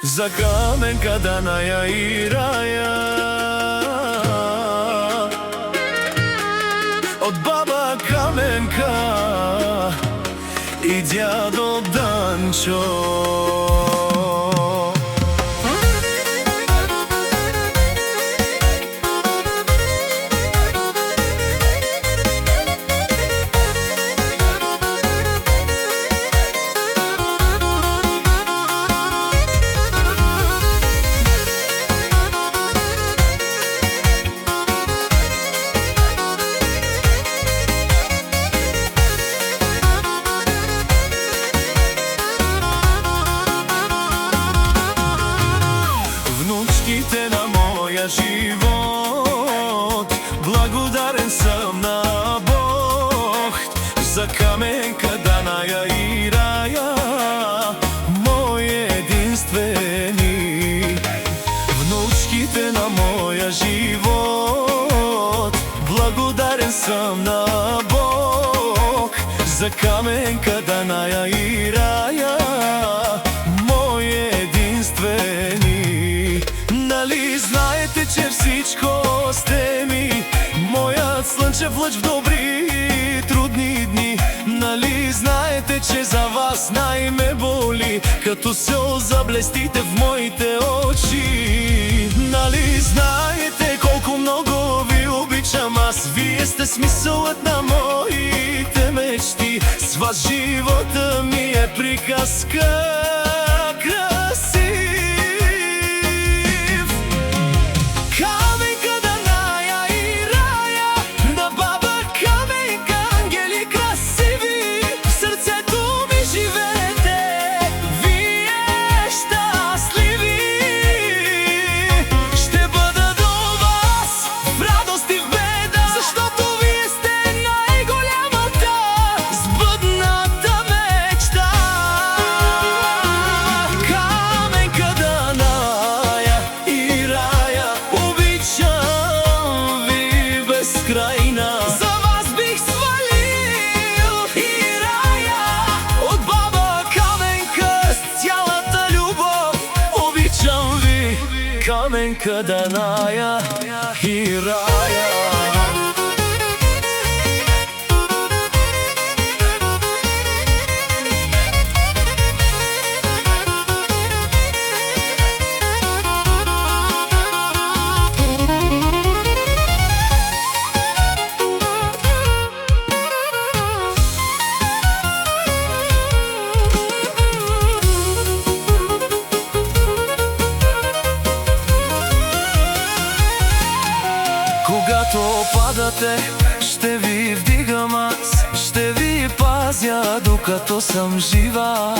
За Каменка, Данаја и Раја, од баба Каменка и дјадо Данчо. Внучките на моја живот, благодарен сам на Бог. За Каменка, Данаја и Раја, мои единствени. Внучките на моја живот, благодарен сам на Бог. За Каменка, Данаја и Раја, мои единствени. Нали знаете, че всичко сте ми, мојат слънчев лъч в добри и трудни дни. Нали знаете, че за вас најме боли, като сълза блестите в моите очи. Нали знаете колко много ви обичам аз, вие сте смисълът на моите мечти. С вас живота ми е приказка. За вас бих свалил и Раја, от баба Каменка с цялата любов. Обичам ви, Каменка, Данаја и Раја. Когато падате, ще ви вдигам аз, ще ви пазя докато съм жива.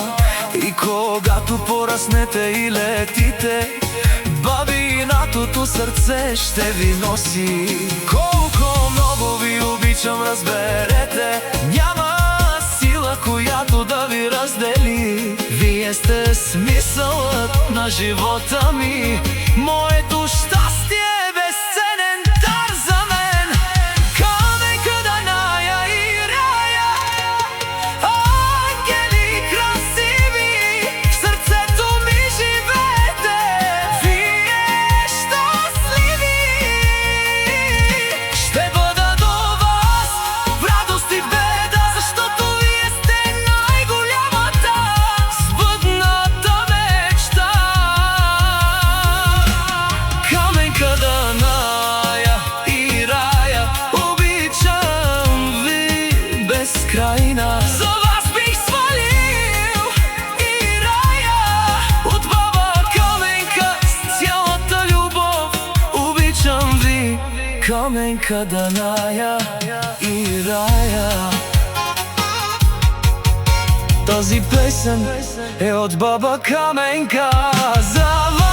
И когато пораснете и летите, бабинатото сърце ще ви носи. Колко много ви обичам, разберете, няма сила, която да ви раздели. Вие сте смисълът на живота ми, моето щастие. За вас бих свалил и Раја, от баба Каменка с цялата любов. Обичам ви, Каменка, Данаја и Раја. Тази песен е от баба Каменка за вас.